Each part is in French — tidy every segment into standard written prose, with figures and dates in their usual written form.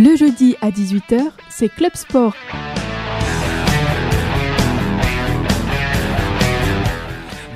Le jeudi à 18h, c'est Club Sport.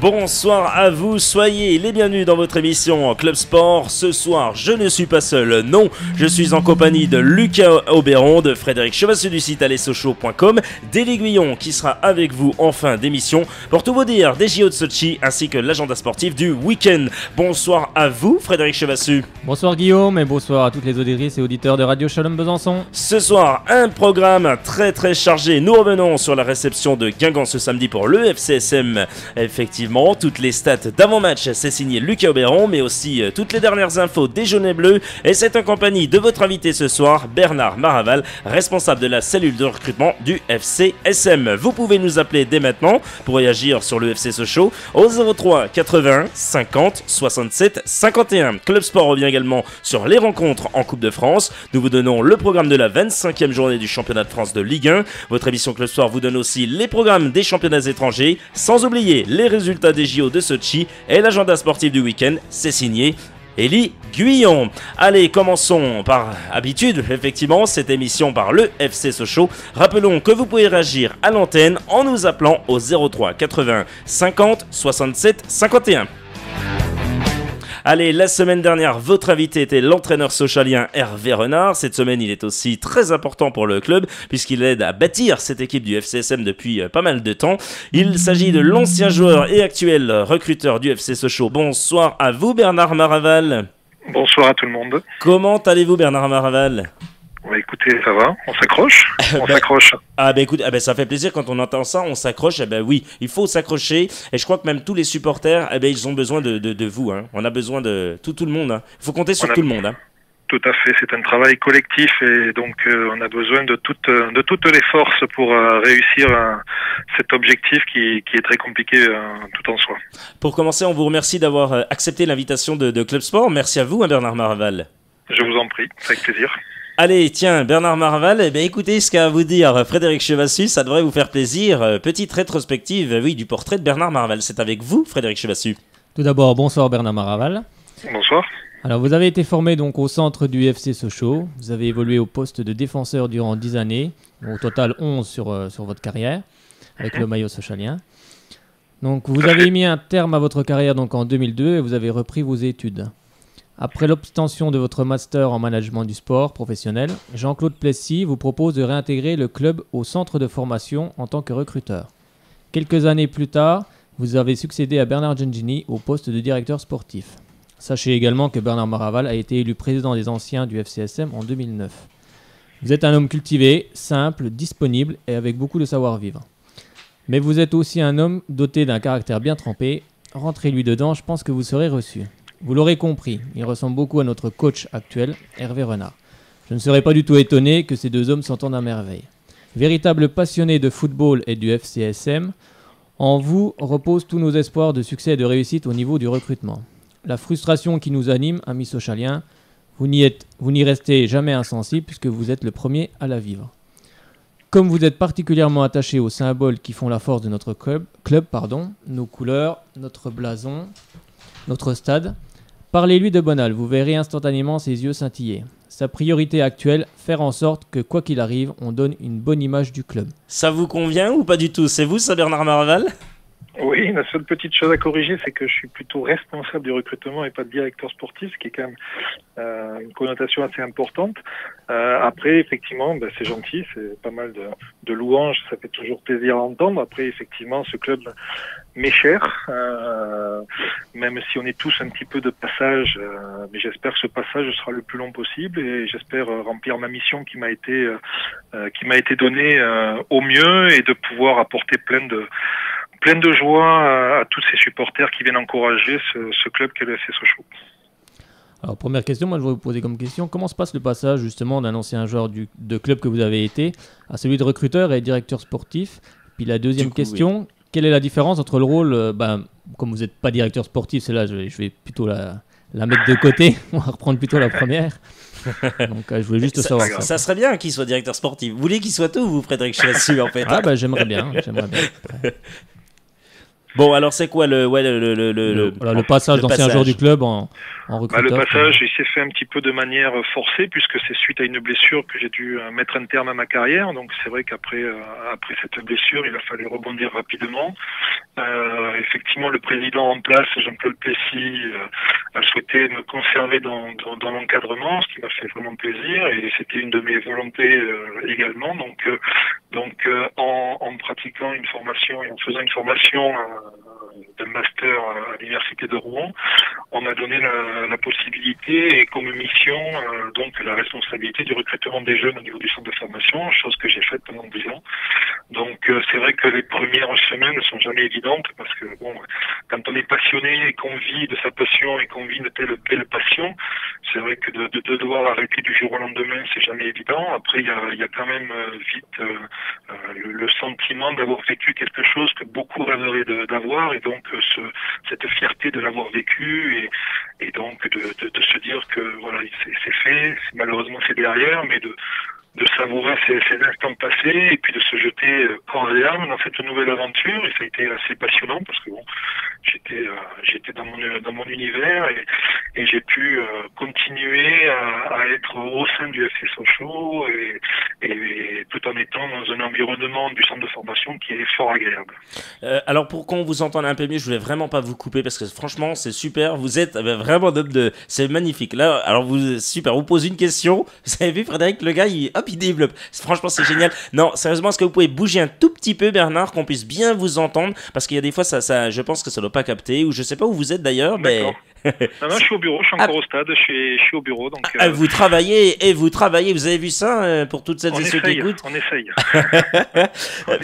Bonsoir à vous, soyez les bienvenus dans votre émission Club Sport. Ce soir, je ne suis pas seul, non, je suis en compagnie de Lucas Auberon, de Frédéric Chevassu du site allesochaux.com, d'Élie Guyon qui sera avec vous en fin d'émission pour tout vous dire des JO de Sochi ainsi que l'agenda sportif du week-end. Bonsoir à vous, Frédéric Chevassu. Bonsoir Guillaume et bonsoir à toutes les auditrices et auditeurs de Radio Shalom Besançon. Ce soir, un programme très chargé. Nous revenons sur la réception de Guingamp ce samedi pour le FCSM. Effectivement, toutes les stats d'avant-match, c'est signé Lucas Auberon, mais aussi toutes les dernières infos des jaunes et bleus. Et c'est en compagnie de votre invité ce soir, Bernard Maraval, responsable de la cellule de recrutement du FCSM. Vous pouvez nous appeler dès maintenant pour réagir sur le FC Sochaux au 03 80 50 67 51. Club Sport revient également sur les rencontres en Coupe de France. Nous vous donnons le programme de la 25e journée du championnat de France de Ligue 1. Votre émission Club Sport vous donne aussi les programmes des championnats étrangers, sans oublier les résultats des JO de Sochi et l'agenda sportif du week-end. C'est signé Élie Guyon. Allez, commençons par habitude, effectivement, cette émission par le FC Sochaux. Rappelons que vous pouvez réagir à l'antenne en nous appelant au 03 80 50 67 51. Allez, la semaine dernière, votre invité était l'entraîneur sochalien Hervé Renard. Cette semaine, il est aussi très important pour le club puisqu'il aide à bâtir cette équipe du FCSM depuis pas mal de temps. Il s'agit de l'ancien joueur et actuel recruteur du FC Sochaux. Bonsoir à vous, Bernard Maraval. Bonsoir à tout le monde. Comment allez-vous, Bernard Maraval ? Bah écoutez, ça va, on s'accroche, s'accroche. Ah bah écoute, ça fait plaisir quand on entend ça, on s'accroche. Oui, il faut s'accrocher. Et je crois que même tous les supporters, ils ont besoin de vous. Hein. On a besoin de tout le monde. Hein. Il faut compter sur tout le monde. Hein. Tout à fait, c'est un travail collectif et donc on a besoin de toutes les forces pour réussir cet objectif qui est très compliqué tout en soi. Pour commencer, on vous remercie d'avoir accepté l'invitation de Club Sport. Merci à vous, Bernard Maraval. Je vous en prie, avec plaisir. Allez, tiens, Bernard Maraval, écoutez ce qu'a à vous dire Frédéric Chevassu, ça devrait vous faire plaisir. Petite rétrospective, du portrait de Bernard Maraval. C'est avec vous, Frédéric Chevassu. Tout d'abord, bonsoir Bernard Maraval. Bonsoir. Alors, vous avez été formé donc au centre du FC Sochaux. Vous avez évolué au poste de défenseur durant 10 années, au total 11 sur votre carrière, avec le maillot sochalien. Donc, vous avez mis un terme à votre carrière donc en 2002 et vous avez repris vos études. Après l'obtention de votre master en management du sport professionnel, Jean-Claude Plessis vous propose de réintégrer le club au centre de formation en tant que recruteur. Quelques années plus tard, vous avez succédé à Bernard Gengini au poste de directeur sportif. Sachez également que Bernard Maraval a été élu président des anciens du FCSM en 2009. Vous êtes un homme cultivé, simple, disponible et avec beaucoup de savoir-vivre. Mais vous êtes aussi un homme doté d'un caractère bien trempé. Rentrez-lui dedans, je pense que vous serez reçu. Vous l'aurez compris, il ressemble beaucoup à notre coach actuel, Hervé Renard. Je ne serais pas du tout étonné que ces deux hommes s'entendent à merveille. Véritable passionné de football et du FCSM, en vous reposent tous nos espoirs de succès et de réussite au niveau du recrutement. La frustration qui nous anime, amis sochaliens, vous n'y restez jamais insensible puisque vous êtes le premier à la vivre. Comme vous êtes particulièrement attaché aux symboles qui font la force de notre club, nos couleurs, notre blason, notre stade, parlez-lui de Bonal, vous verrez instantanément ses yeux scintiller. Sa priorité actuelle, faire en sorte que quoi qu'il arrive, on donne une bonne image du club. Ça vous convient ou pas du tout ? C'est vous ça, Bernard Maraval ? Oui, la seule petite chose à corriger, c'est que je suis plutôt responsable du recrutement et pas directeur sportif, ce qui est quand même une connotation assez importante. Après, effectivement, c'est gentil, c'est pas mal de louanges, ça fait toujours plaisir à entendre. Après, effectivement, ce club m'est cher, même si on est tous un petit peu de passage, mais j'espère que ce passage sera le plus long possible et j'espère remplir ma mission qui m'a été donnée au mieux et de pouvoir apporter plein de joie à tous ces supporters qui viennent encourager ce club qu'est le FC Sochaux. Alors première question, moi je vais vous poser comme question, comment se passe le passage justement d'un ancien joueur de club que vous avez été à celui de recruteur et directeur sportif ? Puis la deuxième question, quelle est la différence entre le rôle, comme vous n'êtes pas directeur sportif, celle-là je vais plutôt la mettre de côté, on va reprendre plutôt la première. Donc je voulais juste savoir ça. Ça serait bien qu'il soit directeur sportif. Vous voulez qu'il soit tout, vous, Frédéric Chevassu, en fait ? Ah j'aimerais bien. Bon, alors c'est quoi le passage d'ancien joueur du club en recruteur? Le passage, il s'est fait un petit peu de manière forcée, puisque c'est suite à une blessure que j'ai dû mettre un terme à ma carrière. Donc c'est vrai qu'après cette blessure, il a fallu rebondir rapidement. Effectivement, le président en place, Jean-Claude Plessis, a souhaité me conserver dans l'encadrement, ce qui m'a fait vraiment plaisir, et c'était une de mes volontés également. Donc en pratiquant une formation et en faisant une formation de master à l'université de Rouen, on m'a donné la possibilité et comme mission donc la responsabilité du recrutement des jeunes au niveau du centre de formation, chose que j'ai faite pendant 10 ans. Donc c'est vrai que les premières semaines ne sont jamais évidentes parce que bon, quand on est passionné et qu'on vit de sa passion et qu'on vit de telle passion, c'est vrai que de devoir arrêter du jour au lendemain, c'est jamais évident. Après il y a quand même vite le sentiment d'avoir vécu quelque chose que beaucoup rêveraient d'avoir, et donc cette fierté de l'avoir vécu et donc de se dire que voilà, c'est fait, malheureusement c'est derrière, mais de savourer ces instants passés et puis de se jeter corps et âme dans cette nouvelle aventure. Et ça a été assez passionnant parce que bon, j'étais dans mon univers et j'ai pu continuer à être au sein du FC Sochaux et tout en étant dans un environnement du centre de formation qui est fort agréable. Alors pour qu'on vous entende un peu mieux, je voulais vraiment pas vous couper parce que franchement c'est super, vous êtes vraiment c'est magnifique. Là, alors super, vous posez une question, vous avez vu Frédéric, le gars il développe. Franchement, c'est génial. Non, sérieusement, est-ce que vous pouvez bouger un tout petit peu, Bernard, qu'on puisse bien vous entendre? Parce qu'il y a des fois, je pense que ça ne doit pas capter, ou je sais pas où vous êtes d'ailleurs, mais... Non, je suis au bureau, je suis encore au stade, je suis au bureau. Donc, vous travaillez, vous avez vu ça pour toutes celles et ceux qui écoutent? On essaye.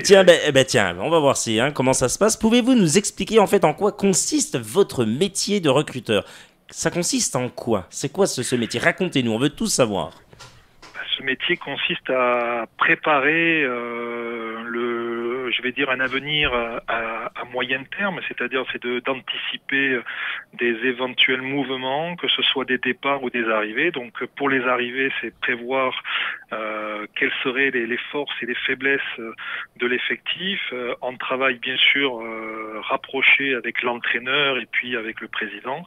Tiens, on va voir comment ça se passe. Pouvez-vous nous expliquer en fait en quoi consiste votre métier de recruteur? Ça consiste en quoi? C'est quoi ce métier? Racontez-nous, on veut tout savoir. Ce métier consiste à préparer un avenir à moyen terme, c'est-à-dire d'anticiper des éventuels mouvements, que ce soit des départs ou des arrivées. Donc pour les arrivées, c'est prévoir quelles seraient les forces et les faiblesses de l'effectif. On travaille bien sûr rapproché avec l'entraîneur et puis avec le président,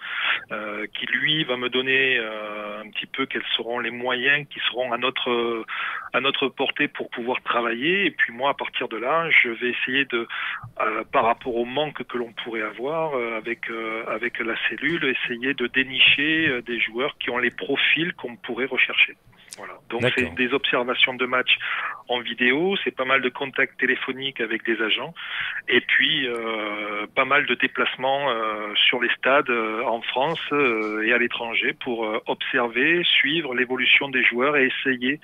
qui lui va me donner un petit peu quels seront les moyens qui seront à notre portée pour pouvoir travailler. Et puis moi, à partir de là, je vais essayer par rapport au manque que l'on pourrait avoir avec la cellule, essayer de dénicher des joueurs qui ont les profils qu'on pourrait rechercher. Voilà. Donc c'est des observations de matchs en vidéo, c'est pas mal de contacts téléphoniques avec des agents et puis pas mal de déplacements sur les stades en France et à l'étranger pour observer, suivre l'évolution des joueurs et essayer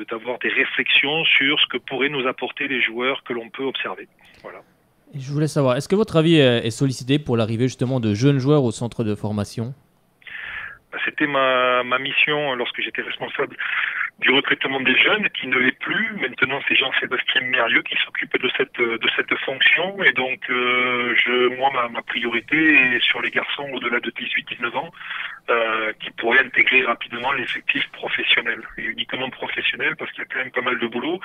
d'avoir des réflexions sur ce que pourraient nous apporter les joueurs que l'on peut observer. Voilà. Et je voulais savoir, est-ce que votre avis est sollicité pour l'arrivée justement de jeunes joueurs au centre de formation? C'était ma mission lorsque j'étais responsable du recrutement des jeunes, qui ne l'est plus. Maintenant, c'est Jean-Sébastien Mérieux qui s'occupe de cette fonction. Et donc, ma priorité est sur les garçons au-delà de 18-19 ans, qui pourraient intégrer rapidement l'effectif professionnel. Et uniquement professionnel, parce qu'il y a quand même pas mal de boulot.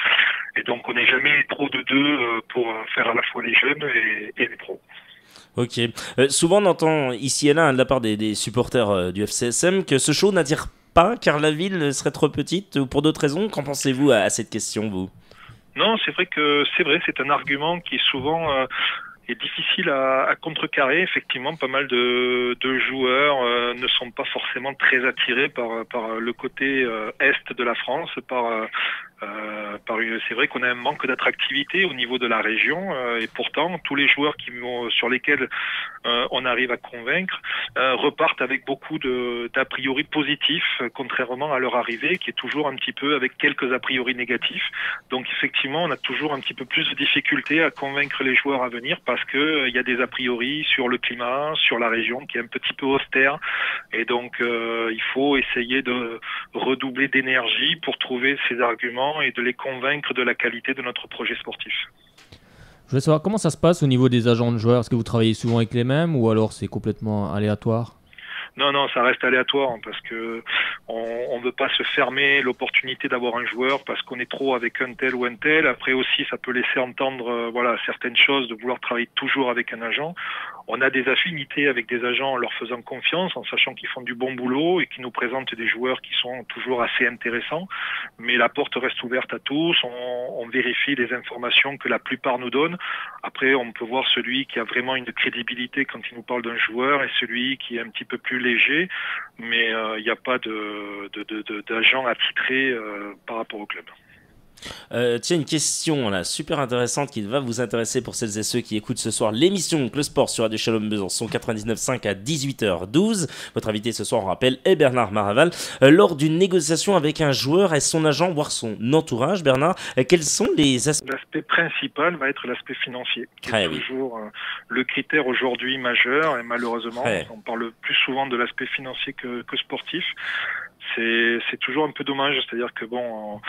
Et donc, on n'est jamais trop de deux pour faire à la fois les jeunes et les pros. Ok. Souvent on entend ici et là de la part des supporters du FCSM que ce show n'attire pas car la ville serait trop petite ou pour d'autres raisons. Qu'en pensez-vous à cette question, vous? Non, c'est c'est un argument qui souvent est difficile à contrecarrer. Effectivement, pas mal de joueurs ne sont pas forcément très attirés par le côté est de la France, c'est vrai qu'on a un manque d'attractivité au niveau de la région et pourtant tous les joueurs sur lesquels on arrive à convaincre repartent avec beaucoup d'a priori positifs, contrairement à leur arrivée qui est toujours un petit peu avec quelques a priori négatifs. Donc effectivement on a toujours un petit peu plus de difficultés à convaincre les joueurs à venir parce que il y a des a priori sur le climat, sur la région qui est un petit peu austère et donc il faut essayer de redoubler d'énergie pour trouver ces arguments et de les convaincre de la qualité de notre projet sportif. Je voulais savoir comment ça se passe au niveau des agents de joueurs. Est-ce que vous travaillez souvent avec les mêmes ou alors c'est complètement aléatoire? Non, ça reste aléatoire parce que on veut pas se fermer l'opportunité d'avoir un joueur parce qu'on est trop avec un tel ou un tel. Après aussi, ça peut laisser entendre voilà certaines choses, de vouloir travailler toujours avec un agent. On a des affinités avec des agents en leur faisant confiance, en sachant qu'ils font du bon boulot et qu'ils nous présentent des joueurs qui sont toujours assez intéressants. Mais la porte reste ouverte à tous. On vérifie les informations que la plupart nous donnent. Après, on peut voir celui qui a vraiment une crédibilité quand il nous parle d'un joueur et celui qui est un petit peu plus léger. Mais il n'y a pas d'agent attitré par rapport au club. Tiens, une question là, super intéressante qui va vous intéresser pour celles et ceux qui écoutent ce soir l'émission Le Sport sur Radio Shalom Besançon 99.5 à 18h12. Votre invité ce soir, on rappelle, est Bernard Maraval. Lors d'une négociation avec un joueur et son agent, voire son entourage, Bernard, quels sont les aspects? L'aspect principal va être l'aspect financier, qui est toujours le critère aujourd'hui majeur, et malheureusement, on parle plus souvent de l'aspect financier que sportif. C'est toujours un peu dommage, c'est-à-dire que bon,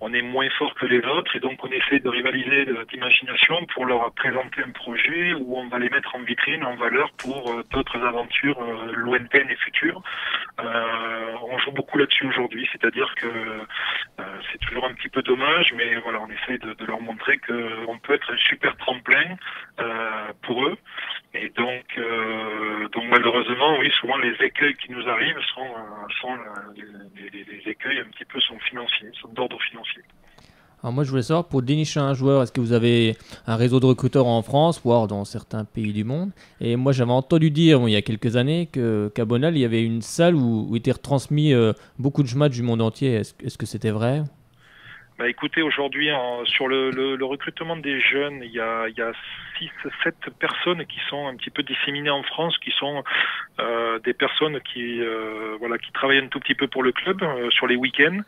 on est moins fort que les autres et donc on essaie de rivaliser d'imagination pour leur présenter un projet où on va les mettre en vitrine, en valeur pour d'autres aventures lointaines et futures. On joue beaucoup là-dessus aujourd'hui, c'est-à-dire que c'est toujours un petit peu dommage, mais voilà, on essaie de leur montrer qu'on peut être un super tremplin pour eux. Et donc malheureusement, oui, souvent les écueils qui nous arrivent sont les écueils un petit peu sont financiers, sont d'ordre financier. Alors moi je voulais savoir, pour dénicher un joueur, est-ce que vous avez un réseau de recruteurs en France, voire dans certains pays du monde? Et moi j'avais entendu dire il y a quelques années qu'à Bonal il y avait une salle où étaient retransmis beaucoup de matchs du monde entier. Est-ce que c'était vrai? Bah écoutez, aujourd'hui sur le recrutement des jeunes, il y a 6-7 personnes qui sont un petit peu disséminées en France, qui sont des personnes qui travaillent un tout petit peu pour le club sur les week-ends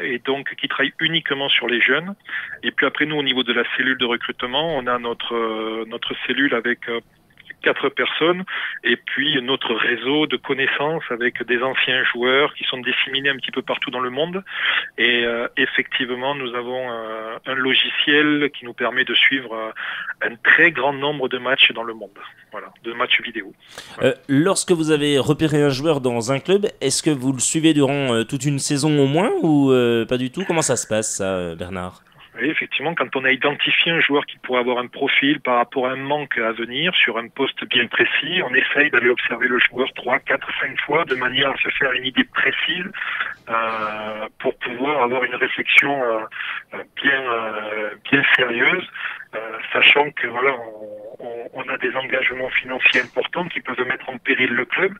et donc qui travaillent uniquement sur les jeunes. Et puis après nous, au niveau de la cellule de recrutement, on a notre cellule avec 4 personnes et puis notre réseau de connaissances avec des anciens joueurs qui sont disséminés un petit peu partout dans le monde. Et effectivement, nous avons un logiciel qui nous permet de suivre un très grand nombre de matchs dans le monde, voilà, de matchs vidéo. Voilà. Lorsque vous avez repéré un joueur dans un club, est-ce que vous le suivez durant toute une saison au moins ou pas du tout? Comment ça se passe ça, Bernard? Oui, effectivement, quand on a identifié un joueur qui pourrait avoir un profil par rapport à un manque à venir sur un poste bien précis, on essaye d'aller observer le joueur 3, 4, 5 fois de manière à se faire une idée précise pour pouvoir avoir une réflexion bien sérieuse, sachant que voilà, on a des engagements financiers importants qui peuvent mettre en péril le club.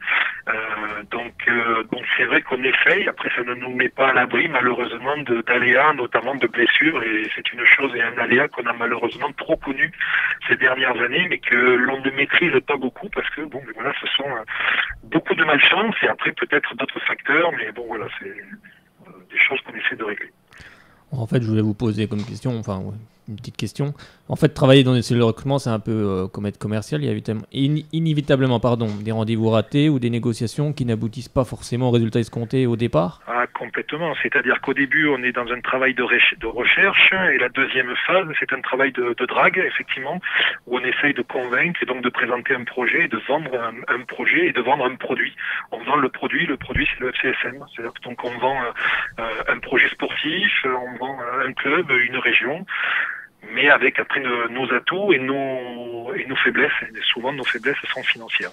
Donc c'est vrai qu'on essaye. Après, ça ne nous met pas à l'abri malheureusement d'aléas, notamment de blessures. Et c'est une chose et un aléa qu'on a malheureusement trop connu ces dernières années, mais que l'on ne maîtrise pas beaucoup parce que bon, voilà, ce sont beaucoup de malchance et après peut-être d'autres facteurs. Mais bon, voilà, c'est des choses qu'on essaie de régler. En fait, je voulais vous poser comme question, une petite question. En fait, travailler dans des cellules de recrutement, c'est un peu comme être commercial. Il y a inévitablement des rendez-vous ratés ou des négociations qui n'aboutissent pas forcément au résultat escompté au départ. Ah, complètement. C'est-à-dire qu'au début, on est dans un travail de recherche et la deuxième phase, c'est un travail de drague, effectivement, où on essaye de convaincre et donc de présenter un projet, de vendre un projet et de vendre un produit. On vend le produit c'est le FCSM. C'est-à-dire que donc on vend un projet sportif, on vend un club, une région, mais avec après nos atouts et nos faiblesses. Et souvent, nos faiblesses sont financières.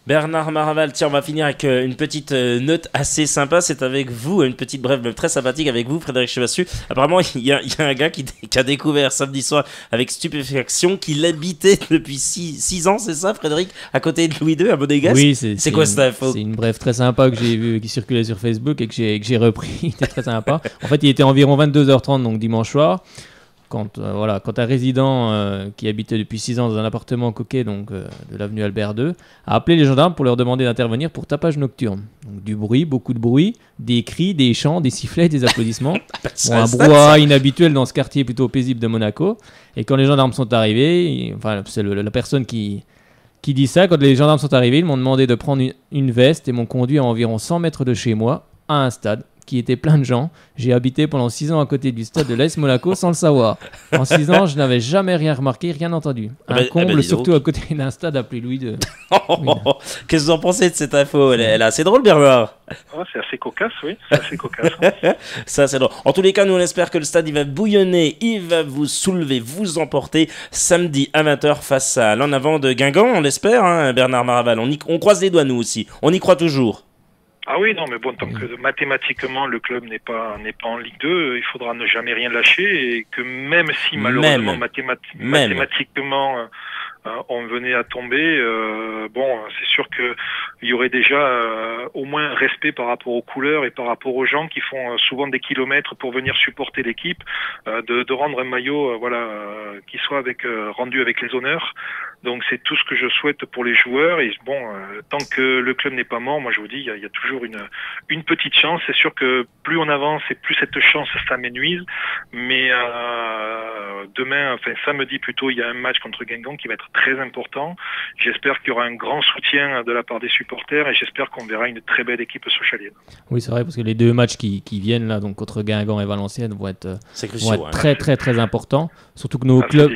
Bernard Maraval, tiens, on va finir avec une petite note assez sympa. C'est avec vous, une petite brève très sympathique avec vous, Frédéric Chevassu. Apparemment, il y a un gars qui a découvert samedi soir avec stupéfaction qu'il habitait depuis 6 ans, c'est ça, Frédéric, à côté de Louis II, à Monégasque. Oui, c'est quoi cette info? C'est une brève très sympa que j'ai vue, qui circulait sur Facebook et que j'ai repris. C'était très sympa. En fait, il était environ 22h30, donc dimanche soir. Quand un résident qui habitait depuis 6 ans dans un appartement coquet donc, de l'avenue Albert II a appelé les gendarmes pour leur demander d'intervenir pour tapage nocturne. Donc, du bruit, beaucoup de bruit, des cris, des chants, des sifflets, des applaudissements. Un brouhaha inhabituel dans ce quartier plutôt paisible de Monaco. Et quand les gendarmes sont arrivés, c'est la personne qui dit ça, quand les gendarmes sont arrivés, ils m'ont demandé de prendre une veste et m'ont conduit à environ 100 mètres de chez moi à un stade qui était plein de gens. J'ai habité pendant 6 ans à côté du stade de l'AS Monaco sans le savoir. En 6 ans, je n'avais jamais rien remarqué, rien entendu. Un comble, surtout à côté d'un stade appelé Louis II. Qu'est-ce que vous en pensez de cette info? Elle est assez drôle, Bernard. Oh, c'est assez cocasse, oui. C'est assez cocasse. Ça, c'est drôle. En tous les cas, nous, on espère que le stade, il va bouillonner, il va vous soulever, vous emporter samedi à 20h face à l'en avant de Guingamp, on l'espère, hein, Bernard Maraval. On croise les doigts, nous aussi. On y croit toujours. Ah oui, non, mais bon, tant que mathématiquement le club n'est pas en Ligue 2, il faudra ne jamais rien lâcher et que même si malheureusement mathématiquement on venait à tomber, c'est sûr que il y aurait déjà au moins un respect par rapport aux couleurs et par rapport aux gens qui font souvent des kilomètres pour venir supporter l'équipe, de rendre un maillot qui soit rendu avec les honneurs. Donc c'est tout ce que je souhaite pour les joueurs et tant que le club n'est pas mort, moi je vous dis il y a toujours une petite chance. C'est sûr que plus on avance et plus cette chance s'amenuise, mais demain, enfin samedi plutôt, il y a un match contre Guingamp qui va être très important. J'espère qu'il y aura un grand soutien de la part des supporters et j'espère qu'on verra une très belle équipe sochalienne. Oui, c'est vrai parce que les 2 matchs qui viennent là, donc contre Guingamp et Valenciennes, vont être très très très importants. Surtout que nos clubs,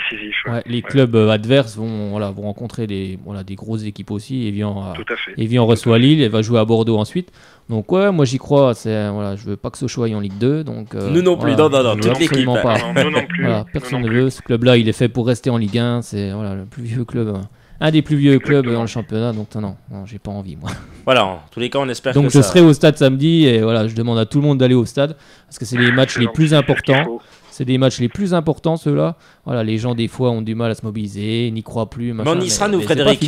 les clubs adverses vont rencontrer des grosses équipes aussi. Evian reçoit Lille et va jouer à Bordeaux ensuite. Donc moi j'y crois. Je veux pas que Sochaux aille en Ligue 2. Donc nous non plus, non, toute l'équipe. Nous non plus. Personne ne veut. Ce club-là, il est fait pour rester en Ligue 1. C'est le plus vieux club. Un des plus vieux clubs dans le championnat, donc non, j'ai pas envie, moi. Voilà, en tous les cas, on espère donc je serai au stade samedi et je demande à tout le monde d'aller au stade parce que c'est les matchs les plus importants. C'est des matchs les plus importants, ceux-là. Voilà, les gens, des fois, ont du mal à se mobiliser, n'y croient plus. Machin, mais on y sera, nous, Frédéric.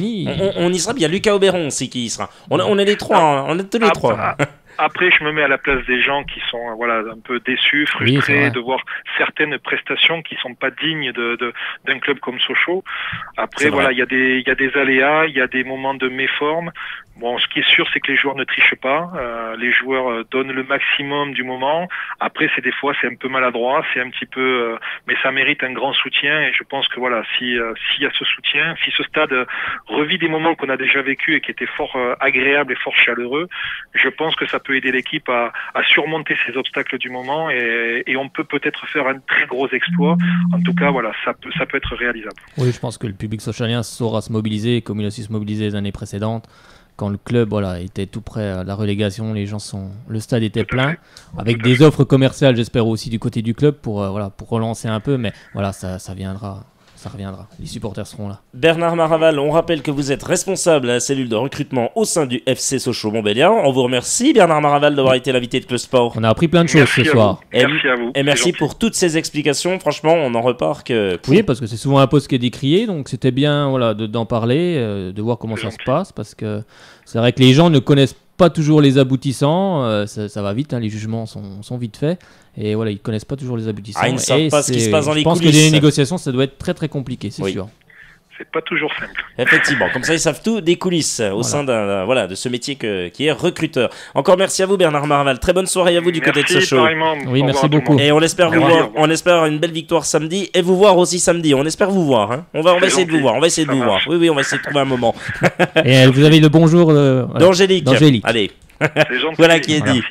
On y sera, il y a Lucas Auberon aussi qui y sera. On est les trois, on est tous les trois. Après, je me mets à la place des gens qui sont un peu déçus, frustrés de voir certaines prestations qui sont pas dignes d'un club comme Sochaux. Après, il y a des aléas, il y a des moments de méforme. Bon, ce qui est sûr, c'est que les joueurs ne trichent pas. Les joueurs donnent le maximum du moment. Après, des fois, c'est un peu maladroit, c'est un petit peu, mais ça mérite un grand soutien. Et je pense que s'il y a ce soutien, si ce stade revit des moments qu'on a déjà vécu et qui étaient fort agréables et fort chaleureux, je pense que ça peut aider l'équipe à surmonter ces obstacles du moment et on peut peut-être faire un très gros exploit. En tout cas, ça peut être réalisable. Oui, je pense que le public sochalien saura se mobiliser comme il a su se mobiliser les années précédentes. Quand le club était tout près à la relégation, le stade était plein, avec des offres commerciales, j'espère aussi du côté du club pour relancer un peu, mais ça viendra. Ça reviendra, les supporters seront là. Bernard Maraval, on rappelle que vous êtes responsable à la cellule de recrutement au sein du FC Sochaux-Montbéliard. On vous remercie, Bernard Maraval, d'avoir été l'invité de Club Sport. On a appris plein de choses ce soir. Merci à vous. Et merci pour toutes ces explications. Franchement, on en repart que... Oui, parce que c'est souvent un poste qui est décrié, donc c'était bien d'en parler, de voir comment ça se passe, parce que c'est vrai que les gens ne connaissent pas toujours les aboutissants, ça va vite, les jugements sont vite faits, et ils ne connaissent pas toujours les aboutissants. Ils ne savent pas ce qui se passe dans les coulisses. Je pense que les négociations, ça doit être très très compliqué, c'est sûr. C'est pas toujours simple. Effectivement, comme ça ils savent tout des coulisses au sein de ce métier qui est recruteur. Encore merci à vous Bernard Maraval, très bonne soirée à vous du côté de Sochaux. Oui, merci beaucoup. Et on espère on espère une belle victoire samedi et vous voir aussi samedi. On espère vous voir. Hein. On va essayer de vous voir. On va essayer de vous voir. Oui, on va essayer de trouver un moment. Et vous avez le bonjour d'Angélique. Allez. C'est gentil. Voilà qui est dit.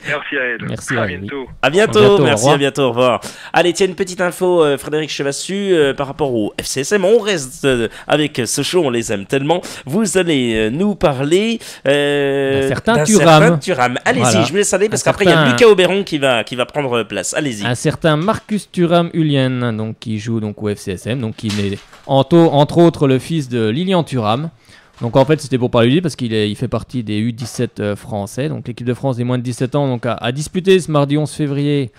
Merci à elle. Merci à bientôt. À bientôt. Merci, à bientôt. Au revoir. Allez, tiens, une petite info, Frédéric Chevassu, par rapport au FCSM. On reste avec Sochaux, on les aime tellement. Vous allez nous parler d'un certain Thuram. Allez-y, je vous laisse aller parce qu'après, il y a Lucas Auberon qui va prendre place. Allez-y. Un certain Marcus Thuram-Hulien, donc, qui joue au FCSM, donc qui est entre autres le fils de Lilian Thuram. Donc en fait c'était pour parler de lui parce qu'il fait partie des U17 français, donc l'équipe de France des moins de 17 ans donc a disputé ce mardi 11 février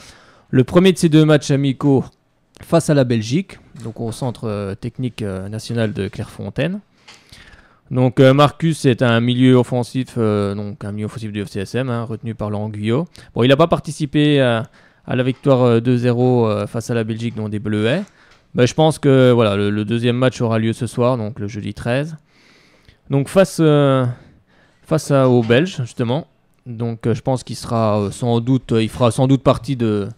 le premier de ces 2 matchs amicaux face à la Belgique, donc au centre technique national de Clairefontaine. Donc Marcus est un milieu offensif, du FCSM, retenu par Laurent Guyot. Bon, il n'a pas participé à la victoire 2-0 face à la Belgique dans des Bleuets. Je pense que le deuxième match aura lieu ce soir, donc le jeudi 13. Donc face aux Belges justement, donc je pense qu'il fera sans doute partie de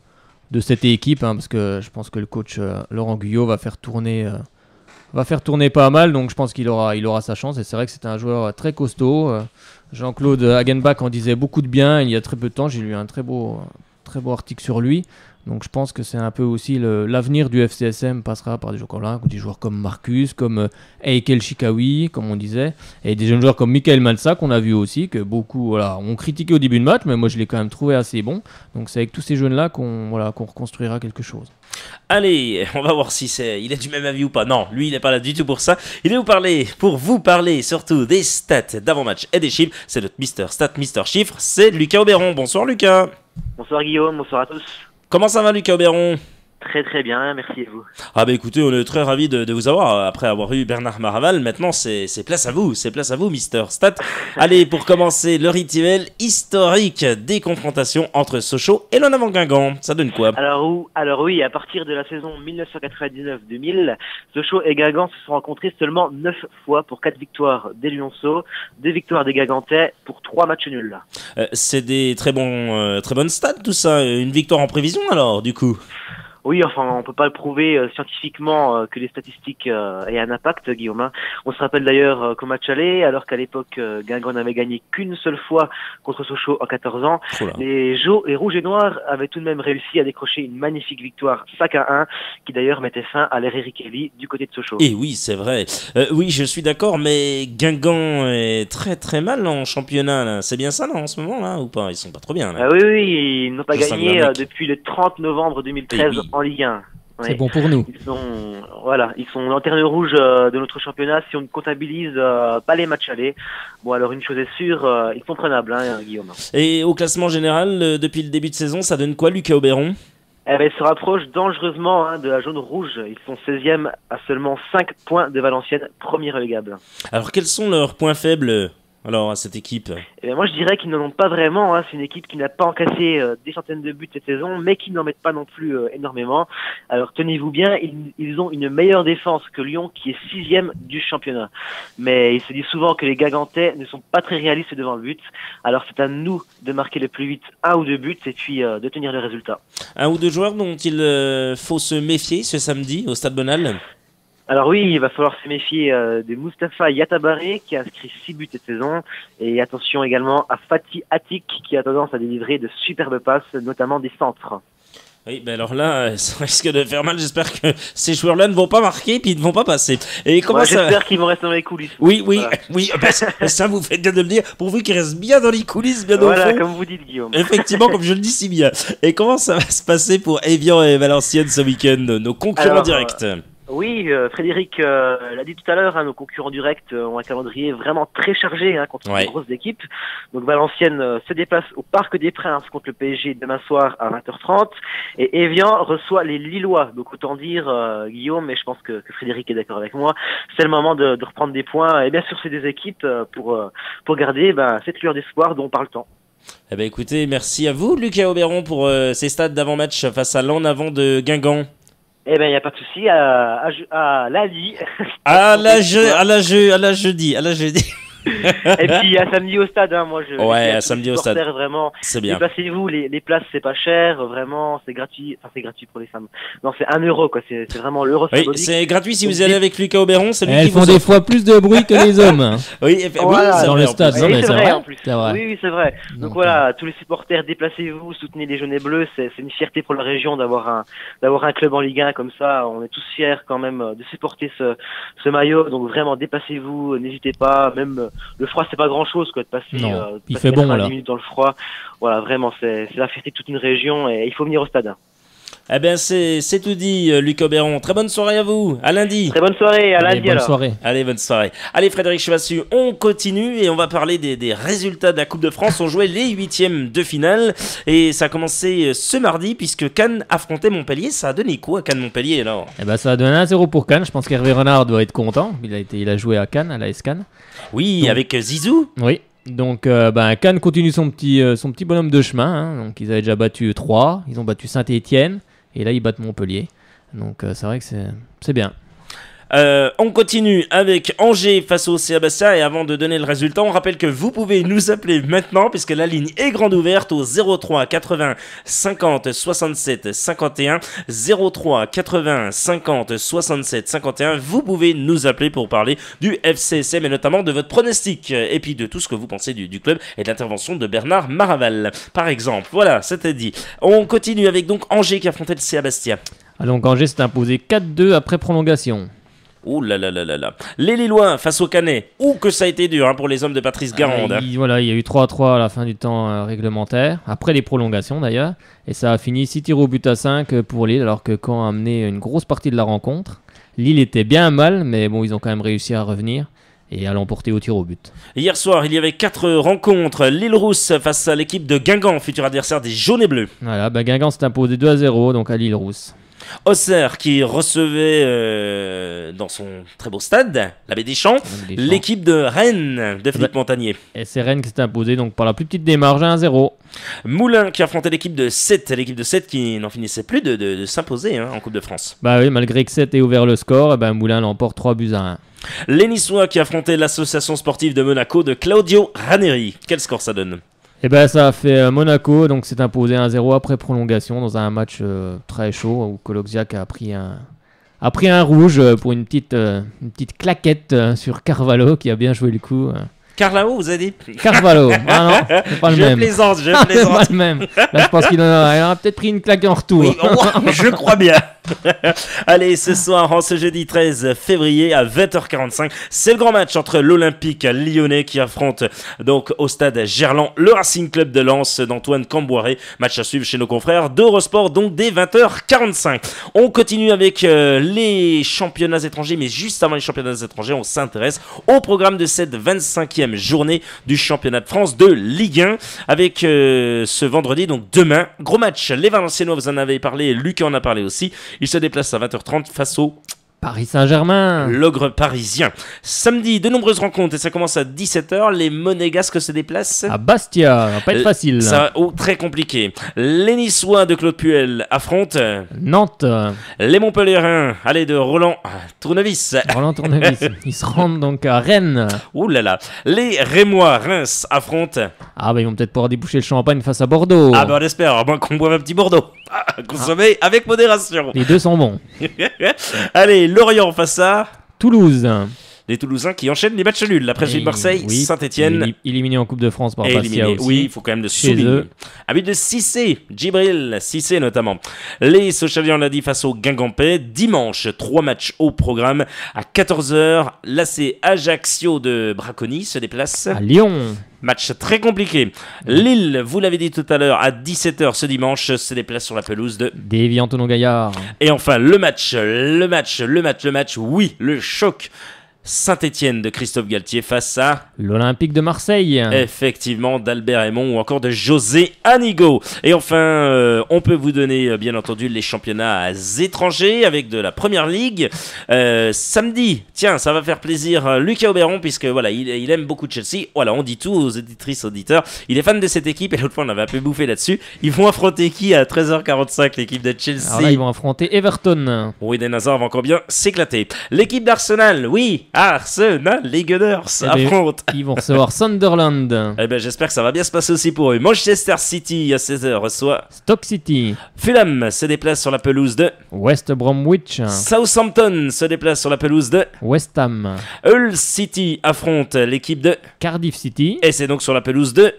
cette équipe, parce que je pense que le coach Laurent Guyot va faire tourner va faire tourner pas mal, donc je pense qu'il aura sa chance. Et c'est vrai que c'est un joueur très costaud. Jean-Claude Hagenbach en disait beaucoup de bien il y a très peu de temps. J'ai lu un très beau article sur lui. Donc je pense que c'est un peu aussi l'avenir du FCSM passera par des joueurs comme là, des joueurs comme Marcus, comme Eikel Chikawi, comme on disait, et des jeunes joueurs comme Michael Mansa qu'on a vu aussi, que beaucoup ont critiqué au début de match, mais moi je l'ai quand même trouvé assez bon. Donc c'est avec tous ces jeunes-là qu'on reconstruira quelque chose. Allez, on va voir si il est du même avis ou pas. Non, lui il n'est pas là du tout pour ça. Il est pour vous parler surtout des stats d'avant-match et des chiffres. C'est notre Mister Stat, Mister Chiffres, c'est Lucas Auberon. Bonsoir Lucas. Bonsoir Guillaume, bonsoir à tous. Comment ça va Lucas Auberon? Très très bien, merci et vous. Ah bah écoutez, on est très ravis de vous avoir. Après avoir eu Bernard Maraval, maintenant c'est place à vous, Mister Stat. Allez, pour commencer, le rituel historique des confrontations entre Sochaux et l'En-Avant Guingamp. Ça donne quoi? Alors oui, à partir de la saison 1999-2000, Sochaux et Guingamp se sont rencontrés seulement 9 fois pour 4 victoires des Lyonceaux, 2 victoires des Guingamptais pour 3 matchs nuls. C'est des très bonnes stats tout ça. Une victoire en prévision alors, du coup? Oui, enfin, on peut pas le prouver scientifiquement que les statistiques aient un impact, Guillaume. On se rappelle d'ailleurs qu'au match aller, alors qu'à l'époque Guingamp n'avait gagné qu'une seule fois contre Sochaux en 14 ans, les Rouges et Noirs avaient tout de même réussi à décrocher une magnifique victoire 5-1, qui d'ailleurs mettait fin à l'ère Eric Kelly du côté de Sochaux. Et oui, c'est vrai. Oui, je suis d'accord, mais Guingamp est très très mal en championnat, là. C'est bien ça, là, en ce moment, là, ou pas? Ils sont pas trop bien, là. Oui, ils n'ont pas gagné depuis le 30 novembre 2013 en Ligue 1. Ouais. C'est bon pour nous. Ils sont lanterne rouge de notre championnat si on ne comptabilise pas les matchs allés. Bon, alors une chose est sûre, ils sont prenables, Guillaume. Et au classement général, depuis le début de saison, ça donne quoi, Lucas Auberon? Ils se rapprochent dangereusement de la jaune-rouge. Ils sont 16e à seulement 5 points de Valenciennes, premier relégable. Alors quels sont leurs points faibles alors à cette équipe? Moi je dirais qu'ils n'en ont pas vraiment. C'est une équipe qui n'a pas encaissé des centaines de buts cette saison, mais qui n'en mettent pas non plus énormément. Alors tenez-vous bien, ils ont une meilleure défense que Lyon, qui est 6e du championnat. Mais il se dit souvent que les Guingamptais ne sont pas très réalistes devant le but. Alors c'est à nous de marquer le plus vite 1 ou 2 buts et puis de tenir le résultat. 1 ou 2 joueurs dont il faut se méfier ce samedi au Stade Bonal? Alors oui, il va falloir se méfier de Mustapha Yatabaré qui a inscrit 6 buts cette saison, et attention également à Fatih Atik qui a tendance à délivrer de superbes passes, notamment des centres. Oui, ben alors là, ça risque de faire mal. J'espère que ces joueurs-là ne vont pas marquer puis ils ne vont pas passer. Et comment ça... J'espère qu'ils vont rester dans les coulisses. Oui, ça vous fait bien de le dire, pourvu qu'ils restent bien dans les coulisses, bien au fond. Voilà, comme vous dites, Guillaume. Effectivement, comme je le dis si bien. Et comment ça va se passer pour Evian et Valenciennes ce week-end, nos concurrents directs? Oui, Frédéric l'a dit tout à l'heure, nos concurrents directs ont un calendrier vraiment très chargé contre de grosses équipes. Donc Valenciennes se déplace au Parc des Princes contre le PSG demain soir à 20h30, et Evian reçoit les Lillois. Donc autant dire, Guillaume, mais je pense que Frédéric est d'accord avec moi, c'est le moment de reprendre des points, et bien sûr c'est des équipes pour garder cette lueur d'espoir dont on parle tant. Eh ben écoutez, merci à vous Lucas Auberon pour ces stades d'avant-match face à l'En-Avant de Guingamp. Eh ben, il n'y a pas de souci, à lundi. À la jeudi. Et puis à samedi au stade, moi je. Ouais, à samedi au stade. Vraiment. C'est bien. Déplacez-vous, les places c'est pas cher, vraiment, c'est gratuit. Enfin, c'est gratuit pour les femmes. Non, c'est 1 euro quoi. C'est vraiment l'euro symbolique. Oui, c'est gratuit si vous y allez avec Lucas Auberon. C'est lui Elles qui font des fois plus de bruit que les hommes. Oui, voilà, dans le stade. C'est vrai en plus. Vrai. Oui, c'est vrai. Donc voilà, tous les supporters, déplacez-vous, soutenez les jaunes et bleus. C'est une fierté pour la région d'avoir un club en Ligue 1 comme ça. On est tous fiers quand même de supporter ce maillot. Donc vraiment, déplacez-vous, n'hésitez pas. Même le froid, c'est pas grand chose quoi de passer, il fait bon là. Minutes dans le froid. Voilà, vraiment c'est la fierté de toute une région et il faut venir au stade. Eh bien c'est tout dit Lucas Auberon. Très bonne soirée à vous, à lundi. Très bonne soirée, à lundi. Bonne soirée. Allez, bonne soirée. Allez Frédéric Chevassu, on continue et on va parler des résultats de la Coupe de France. On jouait les 8e de finale et ça a commencé ce mardi puisque Cannes affrontait Montpellier. Ça a donné quoi à Cannes-Montpellier alors? Eh ben ça a donné 1-0 pour Cannes. Je pense qu'Hervé Renard doit être content. Il a joué à Cannes, à l'AS Cannes. Oui, donc, avec Zizou. Oui. Donc Cannes continue son petit bonhomme de chemin. Donc ils avaient déjà battu 3, ils ont battu Saint-Étienne et là ils battent Montpellier. Donc c'est vrai que c'est bien. On continue avec Angers face au CA Bastia et avant de donner le résultat, on rappelle que vous pouvez nous appeler maintenant puisque la ligne est grande ouverte au 03 80 50 67 51 03 80 50 67 51. Vous pouvez nous appeler pour parler du FCSM et notamment de votre pronostic et puis de tout ce que vous pensez du club et de l'intervention de Bernard Maraval par exemple. Voilà, c'était dit. On continue avec donc Angers qui affrontait le CA Bastia. Donc Angers s'est imposé 4-2 après prolongation. Ouh là là là là là. Les Lillois face au Canet. Ouh que ça a été dur pour les hommes de Patrice Garande. Il y a eu 3-3 à la fin du temps réglementaire, après les prolongations d'ailleurs. Et ça a fini 6 tirs au but à 5 pour Lille, alors que Caen a mené une grosse partie de la rencontre. Lille était bien mal, mais bon, ils ont quand même réussi à revenir et à l'emporter au tir au but. Hier soir, il y avait 4 rencontres. L'Île Rousse face à l'équipe de Guingamp, futur adversaire des Jaunes et Bleus. Voilà, Guingamp s'est imposé 2-0 donc à l'Île Rousse. Auxerre qui recevait dans son très beau stade, la Baie des Champs, l'équipe de Rennes de Philippe Montagnier. Et c'est Rennes qui s'est imposé donc par la plus petite des marges 1-0. Moulins qui affrontait l'équipe de 7 qui n'en finissait plus de s'imposer en Coupe de France. Bah oui, malgré que 7 ait ouvert le score, Moulins l'emporte 3-1. Les Niçois qui affrontaient l'association sportive de Monaco de Claudio Ranieri. Quel score ça donne ? Ça a fait Monaco, donc s'est imposé 1-0 après prolongation dans un match très chaud où Kolodziak a pris un rouge pour une petite claquette sur Carvalho qui a bien joué le coup. Carvalho, vous avez dit ? Carvalho, ah non, c'est pas le même. Je plaisante. C'est pas le même. Là, je pense qu'il en a peut-être pris une claque en retour. Oui, je crois bien. Allez, ce soir, ce jeudi 13 février à 20h45, c'est le grand match entre l'Olympique lyonnais qui affronte donc au stade Gerland le Racing Club de Lens d'Antoine Camboiré. Match à suivre chez nos confrères d'Eurosport, donc dès 20h45. On continue avec les championnats étrangers, mais juste avant les championnats étrangers, on s'intéresse au programme de cette 25e journée du championnat de France de Ligue 1 avec ce vendredi, donc demain, gros match. Les Valenciennois, vous en avez parlé, Lucas en a parlé aussi. Il se déplace à 20h30 face au Paris Saint-Germain, l'ogre parisien. Samedi, de nombreuses rencontres et ça commence à 17h. Les Monégasques se déplacent à Bastia, ça va pas être facile. Ça, très compliqué. Les Niçois de Claude Puel affrontent Nantes. Les Montpelliérains, allez, de Roland Tournevis. Ils se rendent donc à Rennes. Ouh là là. Les Rémois, Reims affrontent. Ils vont peut-être pouvoir déboucher le champagne face à Bordeaux. On espère, à moins qu'on boive un petit Bordeaux. Consommé avec modération. Les deux sont bons. Allez, Lorient face à Toulouse. Les Toulousains qui enchaînent les matchs nuls. Après celui de Marseille, Saint-Etienne. Éliminé en Coupe de France par Bastia aussi. Oui, il faut quand même le souligner. Un but de Cissé, Djibril Cissé notamment. Les Sochaliens, on l'a dit, face aux Guingampais. Dimanche, 3 matchs au programme. À 14h, l'AC Ajaccio de Braconi se déplace à Lyon. Match très compliqué. Lille, vous l'avez dit tout à l'heure, à 17h ce dimanche, se déplace sur la pelouse de Déviant-Tonon-Gaillard. Et enfin, le match, oui, le choc. Saint-Etienne de Christophe Galtier face à l'Olympique de Marseille. Effectivement, d'Albert Raymond ou encore de José Anigo. Et enfin, on peut vous donner bien entendu les championnats étrangers avec de la Première Ligue. Samedi, tiens, ça va faire plaisir Lucas Oberon puisque voilà, il aime beaucoup Chelsea. Voilà, on dit tout aux éditrices, auditeurs. Il est fan de cette équipe et l'autre fois on avait un peu bouffé là-dessus. Ils vont affronter qui à 13h45, l'équipe de Chelsea? Alors là, ils vont affronter Everton. Oui, Eden Hazard va encore bien s'éclater. L'équipe d'Arsenal, oui. Arsenal, les Gunners affrontent. Ils vont recevoir Sunderland. J'espère que ça va bien se passer aussi pour eux. Manchester City à 16h reçoit Stoke City. Fulham se déplace sur la pelouse de West Bromwich. Southampton se déplace sur la pelouse de West Ham. Hull City affronte l'équipe de Cardiff City. Et c'est donc sur la pelouse de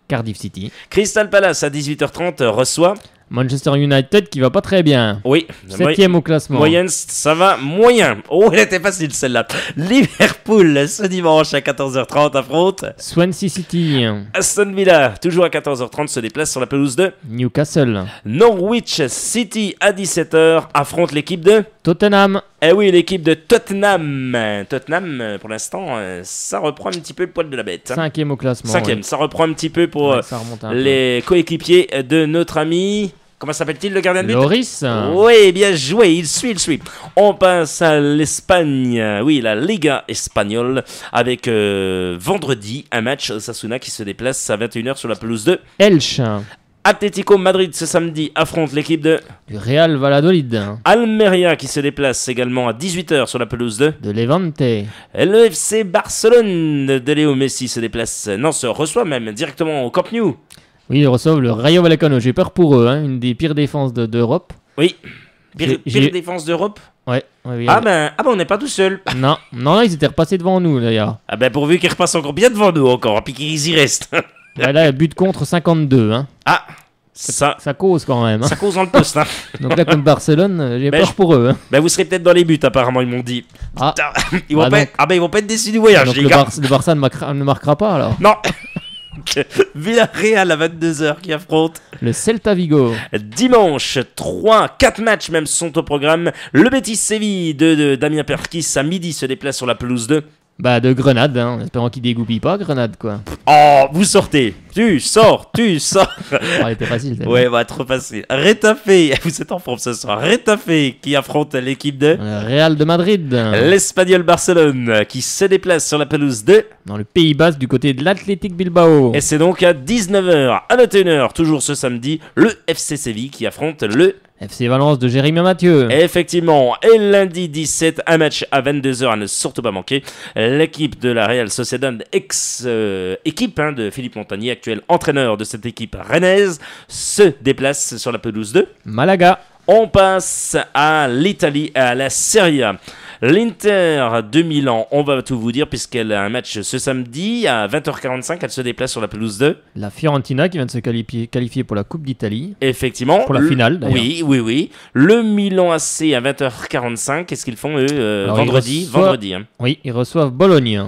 Cardiff City. Crystal Palace à 18h30 reçoit Manchester United qui va pas très bien. Oui. 7e au classement. Moyenne, ça va moyen. Oh, elle était facile celle-là. Liverpool, ce dimanche à 14h30 affronte Swansea City. Aston Villa, toujours à 14h30, se déplace sur la pelouse de Newcastle. Norwich City à 17h affronte l'équipe de Tottenham. Eh oui, l'équipe de Tottenham. Tottenham, pour l'instant, ça reprend un petit peu le poil de la bête. 5e au classement. 5e, oui. Ça reprend un petit peu pour les coéquipiers de notre ami... Comment s'appelle-t-il, le gardien de but? Loris. Oui, bien joué, il suit. On passe à l'Espagne, oui, la Liga espagnole, avec vendredi un match Osasuna qui se déplace à 21h sur la pelouse de Elche. Atlético Madrid ce samedi affronte l'équipe de Du Real Valladolid. Almeria qui se déplace également à 18h sur la pelouse de Levante. Et le FC Barcelone de Léo Messi se reçoit même directement au Camp Nou. Oui, ils reçoivent le Rayo Vallecano. J'ai peur pour eux, hein, une des pires défenses d'Europe. Oui, pire défense d'Europe. Ouais. Oui, Ah ben on n'est pas tout seul. Non, ils étaient repassés devant nous d'ailleurs. Ah ben pourvu qu'ils repassent encore bien devant nous encore, puis qu'ils y restent. Ouais, là, but contre 52. Hein. Ah, ça cause quand même. Hein. ça cause dans le poste. Hein. Donc là, comme Barcelone, j'ai peur pour eux. Hein. Ben vous serez peut-être dans les buts apparemment, ils m'ont dit. Ah. Putain, ils vont pas être déçus du voyage, Donc les gars. le Barça ne marquera pas alors. Non. Villarreal à 22h qui affronte Le Celta Vigo. dimanche. 4 matchs même sont au programme. Le Betis Séville de Damien Perkis à midi se déplace sur la pelouse de De Grenade, hein, en espérant qu'il dégoupille pas Grenade quoi. Oh, vous sortez. Tu sors. Elle était facile. celle-là. Ouais, trop facile. Retafe, vous êtes en forme ce soir. Retafe qui affronte l'équipe de Le Real de Madrid. l'Espagnol Barcelone qui se déplace sur la pelouse de Dans le Pays Basque du côté de l'Athletic Bilbao. et c'est donc à 19h, à 21h, toujours ce samedi, le FC Séville qui affronte le FC Valence de Jérémy Mathieu. effectivement, et lundi 17, un match à 22h à ne surtout pas manquer. L'équipe de la Real Sociedad, équipe de Philippe Montagnier, actuel entraîneur de cette équipe rennaise, se déplace sur la pelouse de Malaga. On passe à l'Italie, à la Serie A. L'Inter de Milan, on va tout vous dire puisqu'elle a un match ce samedi à 20h45, elle se déplace sur la pelouse de La Fiorentina qui vient de se qualifier pour la Coupe d'Italie. effectivement. Pour la finale, d'ailleurs. Oui. Le Milan AC à 20h45, qu'est-ce qu'ils font eux Alors, vendredi. Hein. Oui, ils reçoivent Bologne.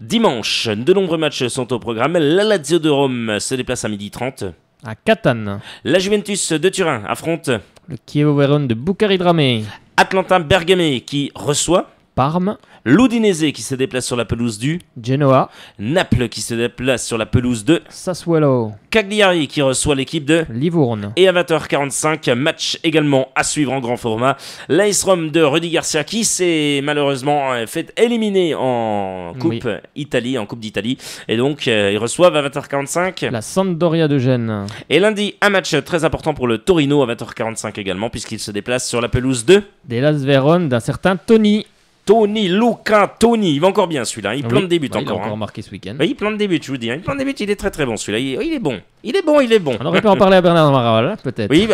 Dimanche, de nombreux matchs sont au programme. La Lazio de Rome se déplace à 12h30. À Catane. La Juventus de Turin affronte Le Chievo Vérone de Bucari Dramé. Atlanta Bergame qui reçoit Parme. l'Udinese qui se déplace sur la pelouse du Genoa. Naples qui se déplace sur la pelouse de Sassuolo. Cagliari qui reçoit l'équipe de Livourne. et à 20h45, match également à suivre en grand format. L'AS Rome de Rudy Garcia qui s'est malheureusement fait éliminer en Coupe Italie, en Coupe d'Italie. Et donc ils reçoivent à 20h45. La Sampdoria de Gênes. Et lundi, un match très important pour le Torino à 20h45 également puisqu'il se déplace sur la pelouse de D'Elas Vérone d'un certain Tony. Luca Toni. Il va encore bien celui-là, il plante des buts Il a encore. encore marqué ce week-end. Oui, il plante des buts, je vous dis. Il plante des buts, il est très très bon celui-là. Il est bon. On aurait pu en parler à Bernard Maral, peut-être. Oui,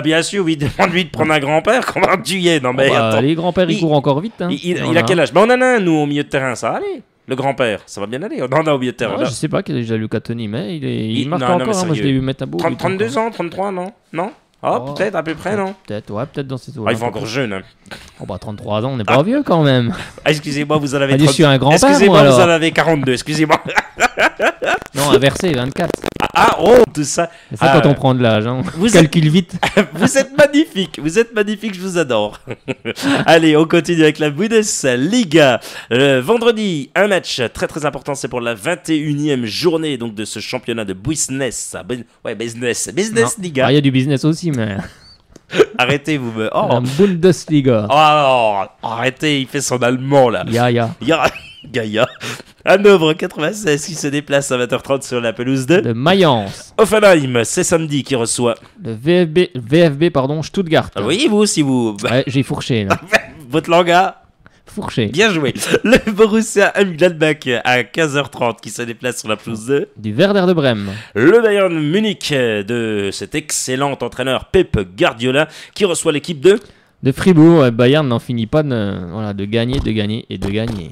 bien sûr, oui. Demande-lui de prendre un grand-père comme un duillet. Non, mais attends. Les grands-pères, ils courent encore vite. Hein. Il a quel âge? On en a un, nous, au milieu de terrain. Ça va aller. Le grand-père, ça va bien aller. On en a au milieu de terrain. Je sais pas quel âge il a Luca Toni, mais il marque non, mais encore. Hein. Moi, je l'ai vu mettre à bout. 32 ans, 33, non? Peut-être à peu près, non? Peut-être dans ces eaux-là. Il fait encore jeune. Hein. 33 ans, on n'est pas vieux quand même. Excusez-moi, vous en avez Je suis un grand-père. Excusez-moi, vous en avez 42, excusez-moi. Non, inversé, 24. Tout ça. C'est ça quand on prend de l'âge. Hein. Vous calcule vite. Vous êtes magnifique, je vous adore. Allez, on continue avec la Bundesliga. Vendredi, un match très très important, c'est pour la 21e journée donc de ce championnat de Business Liga. Il y a du business aussi, mais... Arrêtez, vous me... La Bundesliga. Arrêtez, il fait son allemand là. Gaïa. Hanovre 96 qui se déplace à 20h30 sur la pelouse de Mayence. Offenheim, c'est samedi qui reçoit le VfB Stuttgart. Oui, vous aussi, vous. Ouais, j'ai fourché là. Votre langage. Fourché. Bien joué. Le Borussia Mönchengladbach à 15h30 qui se déplace sur la pelouse du Werder de Brême. Le Bayern Munich de cet excellent entraîneur Pep Guardiola qui reçoit l'équipe de Fribourg. Bayern n'en finit pas de gagner.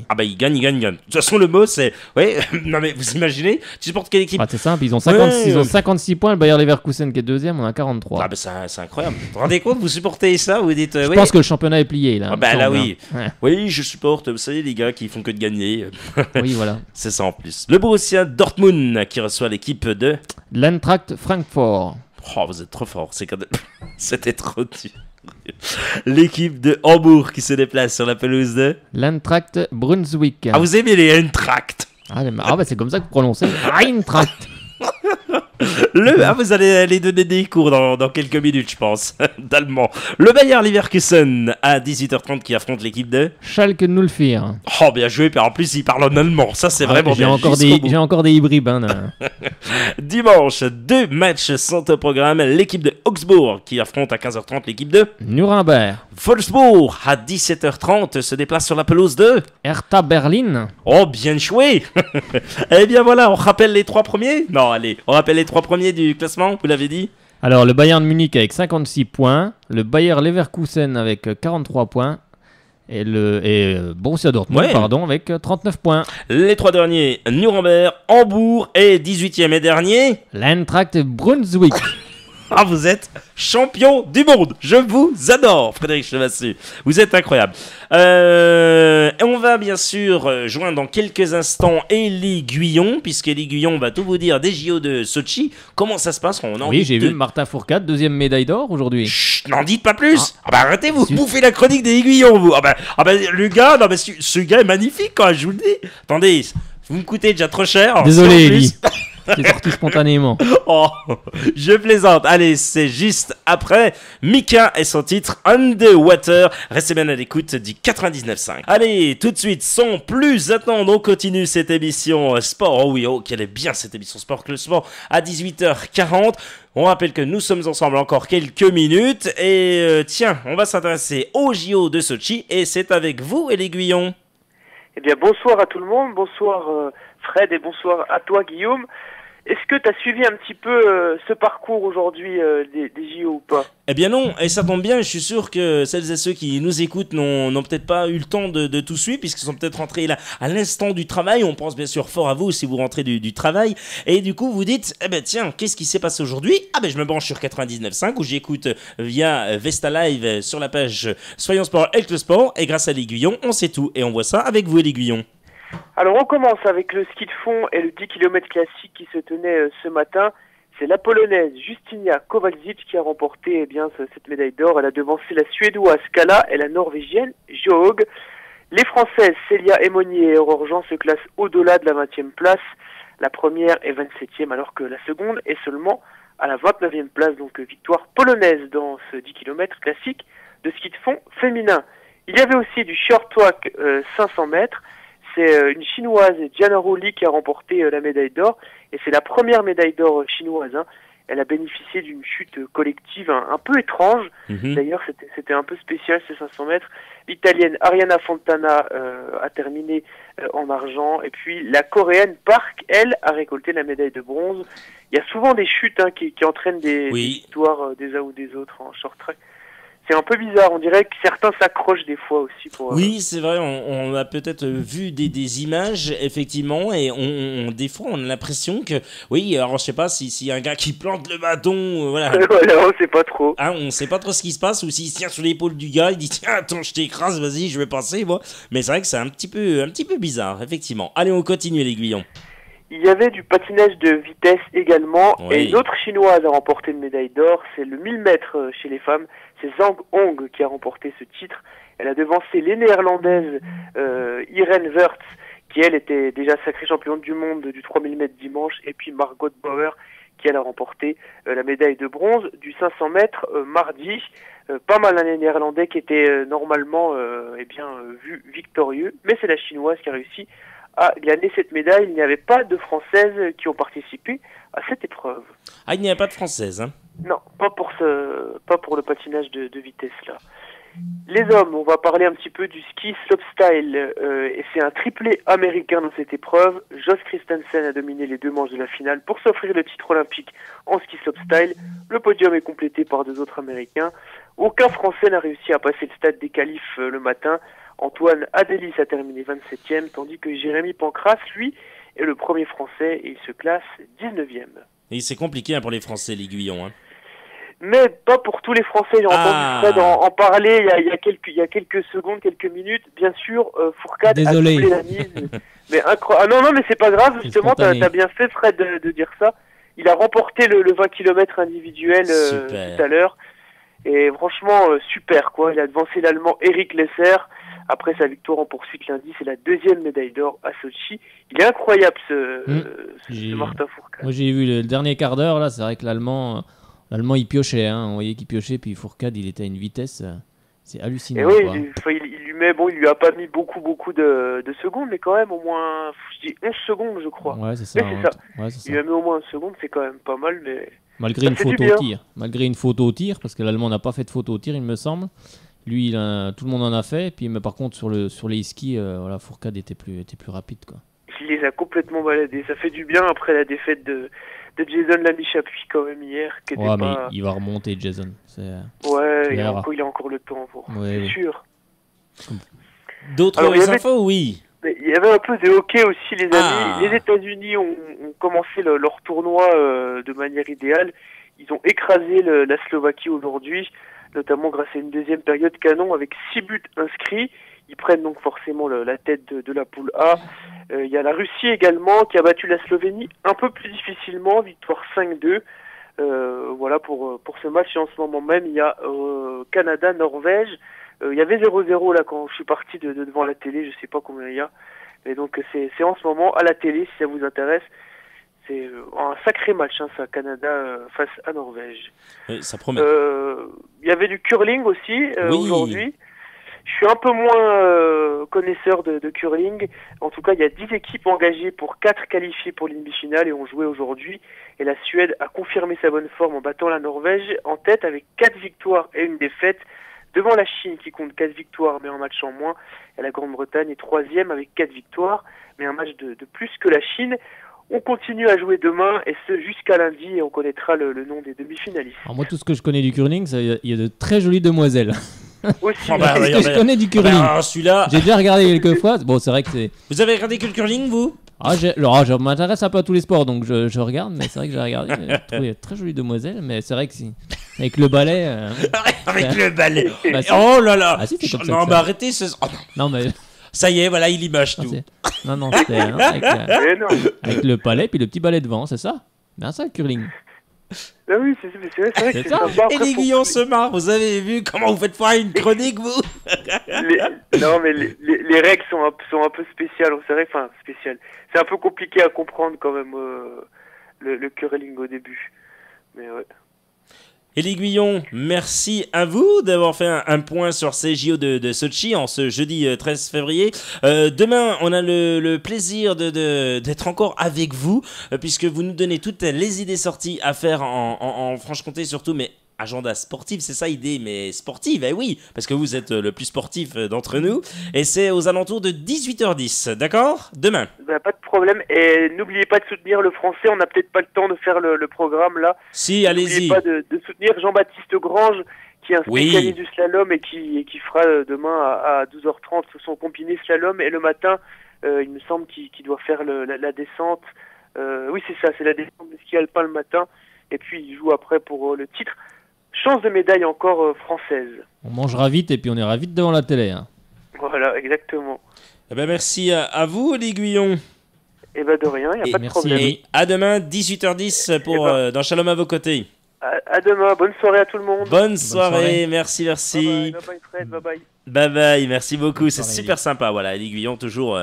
Ah bah il gagne. De toute façon le mot c'est... Ouais, non mais vous imaginez, tu supportes quelle équipe? C'est simple, ils ont 56 points, le Bayer Leverkusen qui est deuxième, on a 43. Ah bah c'est incroyable. Vous vous rendez compte, vous supportez ça, vous dites... Je pense que le championnat est plié là. Oui. Ouais. Oui, je supporte, vous savez les gars qui font que de gagner. Oui, voilà. C'est ça en plus. Le Borussia Dortmund qui reçoit l'équipe de... l'Eintracht Francfort. Oh, vous êtes trop fort, c'était trop dur. L'équipe de Hambourg qui se déplace sur la pelouse de l'Eintracht Brunswick. Ah, vous aimez les Eintracht? C'est comme ça que vous prononcez Eintracht. Vous allez aller donner des cours dans quelques minutes, je pense, d'allemand. Le Bayer Leverkusen à 18h30 qui affronte l'équipe de Schalke 04. Oh, bien joué, puis en plus il parle en allemand, ça c'est vraiment J'ai bien. encore des hybrides. Hein, Dimanche, 2 matchs sont au programme. L'équipe de Augsbourg qui affronte à 15h30 l'équipe de Nuremberg. Wolfsburg à 17h30 se déplace sur la pelouse de Hertha Berlin. Oh, bien joué. Eh bien voilà, on rappelle les 3 premiers. Non, allez, on rappelle les 3 premiers du classement, vous l'avez dit. Alors, le Bayern Munich avec 56 points, le Bayer Leverkusen avec 43 points et Borussia Dortmund avec 39 points. Les 3 derniers, Nuremberg, Hambourg et 18e et dernier, l'Eintracht Brunswick. Ah, vous êtes champion du monde. Je vous adore, Frédéric Chevassu. Vous êtes incroyable. Et on va bien sûr joindre dans quelques instants Élie Guyon, puisque Élie Guyon va tout vous dire des JO de Sochi. Comment ça se passe? Oui, j'ai vu Martin Fourcade, 2e médaille d'or aujourd'hui. Chut, n'en dites pas plus. Arrêtez, vous bouffez la chronique d'Élie Guyon, vous. Le gars, non, mais ce gars est magnifique, quoi, je vous le dis. Attendez, vous me coûtez déjà trop cher. Désolé, Élie. C'est sorti spontanément. Oh, je plaisante. Allez, c'est juste après Mika et son titre Underwater. Restez bien à l'écoute du 99.5. Allez, tout de suite, sans plus attendre, on continue cette émission sport. Oh oui, oh, quelle est bien cette émission sport, que le sport à 18h40. On rappelle que nous sommes ensemble encore quelques minutes. Et tiens, on va s'intéresser au JO de Sochi. Et c'est avec vous, Élie Guyon. Eh bien, bonsoir à tout le monde. Bonsoir Fred et bonsoir à toi, Guillaume. Est-ce que tu as suivi un petit peu ce parcours aujourd'hui des JO ou pas? Eh bien non, et ça tombe bien, je suis sûr que celles et ceux qui nous écoutent n'ont peut-être pas eu le temps de tout suivre, puisqu'ils sont peut-être rentrés là à l'instant du travail. On pense bien sûr fort à vous si vous rentrez du travail, et du coup vous dites, eh ben tiens, qu'est-ce qui s'est passé aujourd'hui? Ah ben je me branche sur 99.5 où j'écoute via Vesta Live sur la page Soyons Sport avec le sport, et grâce à l'Aiguillon, on sait tout, et on voit ça avec vous, l'Aiguillon. Alors on commence avec le ski de fond et le 10 km classique qui se tenait ce matin. C'est la Polonaise Justyna Kowalczyk qui a remporté cette médaille d'or. Elle a devancé la Suédoise Kala et la Norvégienne Johaug. Les Françaises Célia Emonier et Aurore Jean se classent au-delà de la 20e place. La première est 27e alors que la seconde est seulement à la 29e place. Donc victoire polonaise dans ce 10 km classique de ski de fond féminin. Il y avait aussi du short track 500 mètres. C'est une chinoise, Diana Rowley, qui a remporté la médaille d'or. Et c'est la première médaille d'or chinoise. Hein. Elle a bénéficié d'une chute collective un peu étrange. D'ailleurs, c'était un peu spécial, ces 500 mètres. L'Italienne Ariana Fontana a terminé en argent. Et puis la Coréenne Park, elle, a récolté la médaille de bronze. Il y a souvent des chutes qui entraînent des victoires des uns ou des autres en short track. C'est un peu bizarre, on dirait que certains s'accrochent des fois aussi. Oui, c'est vrai, on a peut-être vu des images, effectivement, et des fois on a l'impression que, oui, alors je sais pas, s'il y a un gars qui plante le bâton, voilà. Voilà, on sait pas trop. Hein, on sait pas trop ce qui se passe, ou s'il se tient sur l'épaule du gars, il dit, tiens, attends, je t'écrase, vas-y, je vais passer, moi. Mais c'est vrai que c'est un petit peu bizarre, effectivement. Allez, on continue, l'Aiguillon. Il y avait du patinage de vitesse également, et une autre chinoise a remporté une médaille d'or, c'est le 1000 mètres chez les femmes, c'est Zhang Hong qui a remporté ce titre. Elle a devancé les néerlandaises Irene Wurtz, qui elle était déjà sacrée championne du monde du 3000 mètres dimanche, et puis Margot Bauer, qui elle a remporté la médaille de bronze du 500 mètres mardi. Pas mal un néerlandais qui était normalement vu victorieux, mais c'est la chinoise qui a réussi à gagner cette médaille. Il n'y avait pas de Françaises qui ont participé à cette épreuve. Ah, il n'y avait pas de Françaises, hein? Non, pas pour le patinage de vitesse là. Les hommes, on va parler un petit peu du ski slopestyle, et c'est un triplé américain dans cette épreuve. Josh Christensen a dominé les 2 manches de la finale pour s'offrir le titre olympique en ski slopestyle. Le podium est complété par 2 autres américains. Aucun Français n'a réussi à passer le stade des qualifs le matin. Antoine Adélis a terminé 27e, tandis que Jérémy Pancras, lui, est le premier Français et il se classe 19e. Et c'est compliqué pour les Français, l'Aiguillon, hein. Mais pas pour tous les Français. J'ai entendu Fred en parler il y a quelques secondes, quelques minutes. Bien sûr, Fourcade a doublé la mise. Mais non, mais c'est pas grave. Justement, t'as bien fait, Fred, de dire ça. Il a remporté le 20 km individuel tout à l'heure. Et franchement, super, quoi. Il a devancé l'Allemand Eric Lesser après sa victoire en poursuite lundi. C'est la 2e médaille d'or à Sochi. Il est incroyable ce Martin Fourcade. Moi j'ai vu le dernier quart d'heure là, c'est vrai que l'Allemand il piochait, hein. On voyait qu'il piochait, puis Fourcade il était à une vitesse, c'est hallucinant. Et oui, il lui a pas mis beaucoup de secondes, mais quand même au moins, je dis 11 secondes je crois. Ouais c'est ça. Ouais, il lui a mis au moins 11 secondes, c'est quand même pas mal, mais... Malgré une faute au tir, parce que l'Allemand n'a pas fait de faute au tir il me semble. Lui tout le monde en a fait, puis mais par contre sur les skis, voilà, Fourcade était plus rapide quoi. Il les a complètement baladés, ça fait du bien après la défaite de Jason Lamy-Chapuis quand même hier. Mais il va remonter Jason. Il a encore le temps pour, c'est sûr. D'autres infos, oui. Il y avait un peu de hockey aussi, les amis. Les États-Unis ont commencé leur tournoi de manière idéale. Ils ont écrasé la Slovaquie aujourd'hui, notamment grâce à une deuxième période canon avec 6 buts inscrits. Ils prennent donc forcément la tête de la poule A. Il y a la Russie également qui a battu la Slovénie un peu plus difficilement, victoire 5-2. Voilà pour ce match. Et en ce moment même, il y a Canada-Norvège. Il y avait 0-0 là quand je suis parti devant la télé, je sais pas combien il y a. Et donc c'est en ce moment à la télé si ça vous intéresse. C'est un sacré match, hein, ça, Canada face à Norvège. Ça promet. Il y avait du curling aussi aujourd'hui. Je suis un peu moins connaisseur de curling. En tout cas, il y a 10 équipes engagées pour 4 qualifiées pour l'Indy-finale et ont joué aujourd'hui. Et la Suède a confirmé sa bonne forme en battant la Norvège en tête avec 4 victoires et une défaite. Devant la Chine qui compte 4 victoires mais un match en moins. Et la Grande-Bretagne est 3e avec 4 victoires mais un match de plus que la Chine. On continue à jouer demain et ce jusqu'à lundi et on connaîtra le nom des demi-finalistes. Alors moi tout ce que je connais du curling, il y a de très jolies demoiselles. Aussi, je connais du curling. Celui-là... J'ai déjà regardé quelques fois. Bon, c'est vrai que c'est... Vous avez regardé que le curling, vous ? Je m'intéresse un peu à tous les sports, donc je regarde, mais c'est vrai que j'ai regardé. J'ai trouvé très jolie demoiselle, mais c'est vrai que avec le balai... avec le balai bah, oh là là non, mais arrêtez non, mais... Ça y est, voilà, il image tout. Non, c'était avec le balai, puis le petit balai devant, c'est ça ? Bien ça, le curling. Ah oui, c'est vrai que c'est ça. Et l'aiguillon se marre, vous avez vu comment vous faites faire une chronique, vous Non, mais les règles sont un peu spéciales, spéciales. C'est un peu compliqué à comprendre quand même, le curling au début. Mais ouais. Et l'aiguillon, merci à vous d'avoir fait un point sur ces JO de Sochi en ce jeudi 13 février. Demain, on a le plaisir d'être encore avec vous, puisque vous nous donnez toutes les idées sorties à faire en Franche-Comté surtout, mais agenda sportif, c'est ça idée, mais sportive, oui, parce que vous êtes le plus sportif d'entre nous, et c'est aux alentours de 18h10, d'accord ? Demain. Pas de problème, et n'oubliez pas de soutenir le français, on n'a peut-être pas le temps de faire le programme là. Si, allez-y. N'oubliez pas de soutenir Jean-Baptiste Grange, qui est un spécialiste du slalom et qui fera demain à 12h30 son combiné slalom, et le matin, il me semble qu'il doit faire la descente. Oui, c'est ça, c'est la descente de ski alpin le matin, et puis il joue après pour le titre. Chance de médaille encore française. On mangera vite et puis on ira vite devant la télé. Hein. Voilà, exactement. Merci à vous, l'aiguillon. De rien, il n'y a pas de problème. Et à demain, 18h10 dans Shalom à vos côtés. À demain, bonne soirée à tout le monde. Bonne soirée. Merci. Bye bye Fred, bye bye. Bye bye, merci beaucoup, c'est super sympa, voilà, l'aiguillon toujours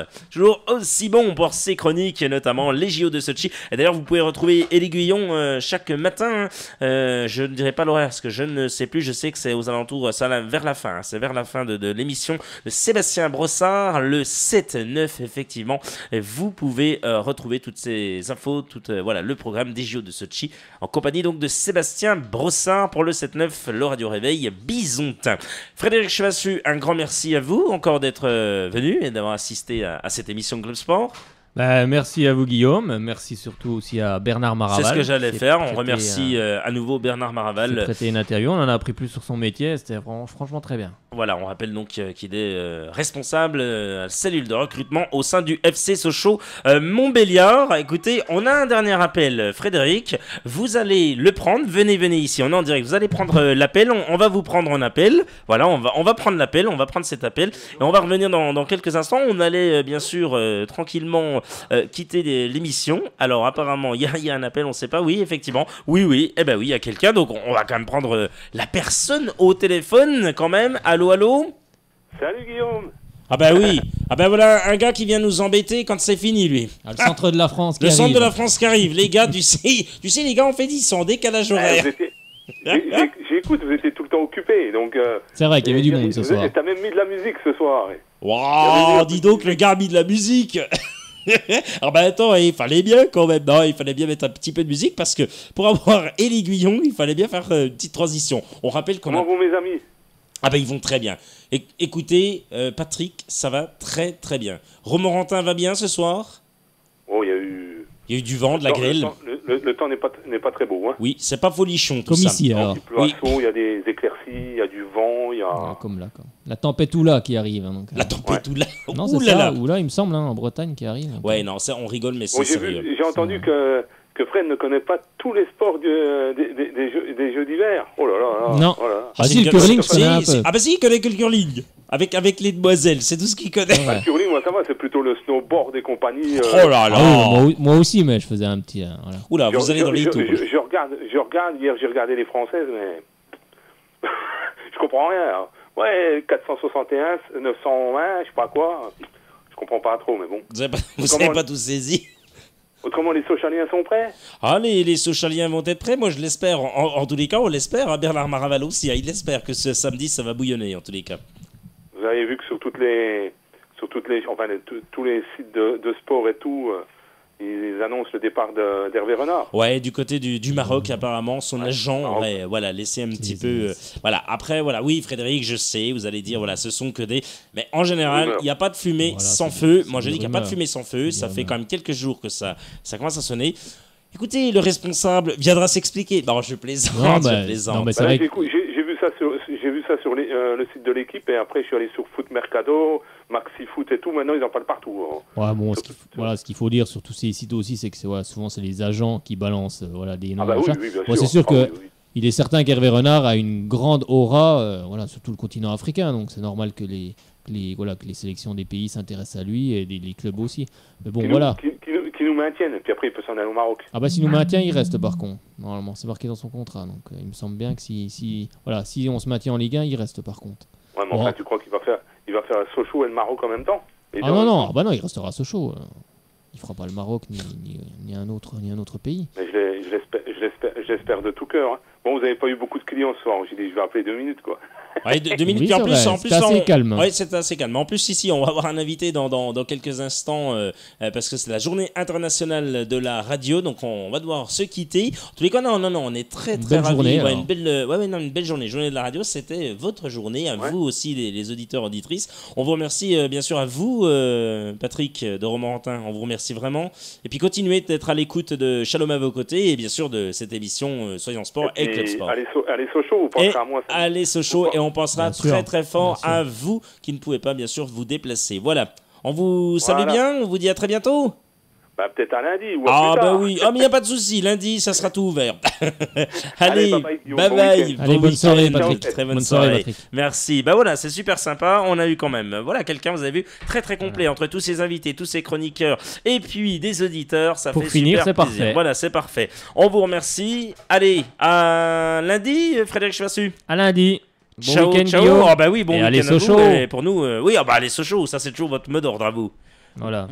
aussi bon pour ses chroniques, notamment les JO de Sochi. Et d'ailleurs, vous pouvez retrouver l'aiguillon chaque matin, je ne dirai pas l'horaire parce que je ne sais plus, je sais que c'est aux alentours, vers la fin, c'est vers la fin de l'émission de Sébastien Brossard, le 7-9 effectivement. Et vous pouvez retrouver toutes ces infos, le programme des JO de Sochi, en compagnie donc de Sébastien Brossard pour le 7-9, le Radio Réveil Bisontin. Frédéric Chevassu, un grand merci à vous encore d'être venu et d'avoir assisté à cette émission Club Sport. Merci à vous Guillaume, merci surtout aussi à Bernard Maraval. C'est ce que j'allais faire, on remercie à nouveau Bernard Maraval. Il a prêté une interview, on en a appris plus sur son métier, c'était franchement très bien. Voilà, on rappelle donc qu'il est responsable à la cellule de recrutement au sein du FC Sochaux Montbéliard. Écoutez, on a un dernier appel, Frédéric, vous allez le prendre, venez ici, on est en direct, vous allez prendre l'appel, on va vous prendre en appel, voilà, on va prendre l'appel, on va prendre cet appel, et on va revenir dans quelques instants, on allait bien sûr tranquillement quitter l'émission. Alors apparemment il y a un appel, on sait pas. Oui, effectivement, oui, il y a quelqu'un, donc on va quand même prendre la personne au téléphone quand même. Allô. Salut Guillaume. Ah bah oui. Ah bah voilà un gars qui vient nous embêter quand c'est fini lui. Ah, le centre de la France qui Le arrive. centre de la France qui arrive. Les gars, tu sais les gars, en fait, ils sont en décalage horaire. J'écoute, vous étiez tout le temps occupés, donc... C'est vrai qu'il y avait du monde ce soir. T'as même mis de la musique ce soir. Waouh, dis donc, le gars a mis de la musique. Alors bah attends, il fallait bien quand même, non, il fallait bien mettre un petit peu de musique parce que pour avoir et l'aiguillon, il fallait bien faire une petite transition. On rappelle qu'on Comment vont mes amis? Ah bah ils vont très bien. Écoutez, Patrick, ça va très très bien. Romorantin va bien ce soir? Oh, il y a eu... Il y a eu du vent, de la grêle. Le temps n'est pas très beau. Hein. Oui, c'est pas folichon tout comme ça. ici alors. Il pleut à chaud, il y a des éclaircies, il y a du vent, il y a... Ouais, comme là, quoi. La tempête Oula qui arrive. Hein, donc, La tempête Oula. Non, c'est ça, Oula, il me semble, hein, en Bretagne qui arrive. Ouais, non, ça, on rigole, mais c'est Bon, sérieux. j'ai entendu que Fred ne connaît pas tous les sports des jeux d'hiver. Oh là là. Non. Oh là. Ah si, le curling, je connais un peu. Ah bah si, il connaît que le curling. Avec les demoiselles, c'est tout ce qu'il connaît. Ouais. Le curling, moi ça va, c'est plutôt le snowboard et compagnie. Oh là là. Ah oui, moi aussi, mais je faisais un petit... voilà. Oula, vous allez dans les tours. Je regarde, hier j'ai regardé les Françaises, mais je comprends rien. Ouais, 461, 920, je sais pas quoi. Je comprends pas trop, mais bon. Vous avez pas tout saisi. Autrement, les Sochaliens sont prêts? Ah, les Sochaliens vont être prêts, moi je l'espère. En tous les cas, on l'espère. À Bernard Maraval aussi, il espère que ce samedi ça va bouillonner en tous les cas. Vous avez vu que sur tous les sites de sport et tout, ils annoncent le départ d'Hervé Renard. Ouais, du côté du Maroc apparemment, son agent aurait laissé un petit peu... voilà, après, voilà, oui Frédéric, je sais, vous allez dire, voilà, ce sont que des... Mais en général, il n'y a pas de fumée sans feu. Moi je dis qu'il n'y a pas de fumée sans feu, ça fait quand même quelques jours que ça commence à sonner. Écoutez, le responsable viendra s'expliquer. Non, je plaisante, je plaisante. Non, mais c'est vrai que... J'ai vu ça sur le site de l'équipe et après je suis allé sur Foot Mercado, Maxi Foot et tout. Maintenant ils en parlent partout. Hein. Ouais, bon, ce qu'il faut dire sur tous ces sites aussi, c'est que souvent c'est les agents qui balancent des noms. Ah bah oui, bien bon, sûr. c'est sûr que oui. il est certain qu'Hervé Renard a une grande aura sur tout le continent africain, donc c'est normal que les sélections des pays s'intéressent à lui et les clubs aussi. Mais bon, Qui nous maintiennent, et puis après il peut s'en aller au Maroc. Ah bah s'il nous maintient, il reste par contre. Normalement, c'est marqué dans son contrat. Donc il me semble bien que si on se maintient en Ligue 1, il reste par contre. Ouais, mais enfin, tu crois qu'il va faire Sochaux et le Maroc en même temps? Ah non, il restera à Sochaux. Il fera pas le Maroc ni un autre pays. Mais je l'espère de tout cœur. Hein. Bon, vous n'avez pas eu beaucoup de clients ce soir. J'ai dit, je vais appeler 2 minutes, quoi. Ouais, 2 minutes, oui, puis en plus, c'est assez calme. Ouais, c'est assez calme. En plus, ici, on va avoir un invité dans quelques instants parce que c'est la journée internationale de la radio, donc on va devoir se quitter. En tous les cas, non, on est très ravis. Une belle journée. Journée de la radio, c'était votre journée, à vous aussi, les auditeurs, auditrices. On vous remercie bien sûr à vous, Patrick de Romorantin. On vous remercie vraiment. Et puis continuez d'être à l'écoute de Shalom à vos côtés et bien sûr de cette émission Soyons Sport et Club Sport. Allez Sochaux, vous penserez à moi. Allez Sochaux et on pensera bien très fort à vous qui ne pouvez pas bien sûr vous déplacer. Voilà. On vous salue bien, on vous dit à très bientôt. Bah peut-être à lundi ou à plus tard. Bah oui, mais il n'y a pas de souci, lundi ça sera tout ouvert. Allez, bye. Allez, bonne soirée Patrick. Très bonne Bonne soirée, soirée. Patrick. Merci. Bah voilà, c'est super sympa. On a eu quand même, quelqu'un, vous avez vu, très complet entre tous ces invités, tous ces chroniqueurs et puis des auditeurs. Ça Pour fait finir, super c'est plaisir. parfait. Voilà, c'est parfait. On vous remercie. Allez, à lundi, Frédéric Chevassu. À lundi. Bon Ciao, week-end, ciao. Guillaume. Ah bah oui, bon Et week-end allez à vous. Sochaux. Et pour nous, allez Sochaux, ça c'est toujours votre mot d'ordre à vous. Voilà.